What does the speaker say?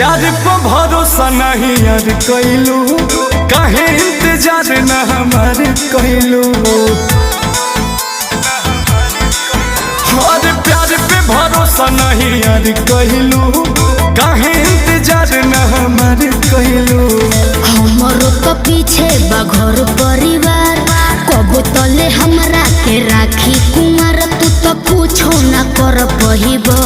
प्यार पे भरोसा नहीं यार कैलू, काहे इंतजार न हमार कैलू। और प्यार पे भरोसा नहीं यार कैलू, काहे इंतजार न हमार कैलू। हमरो तो पीछे बघर परिवार, कबो तले हमरा के राखी कुमार, तू तो कुछो न कर पहिबा।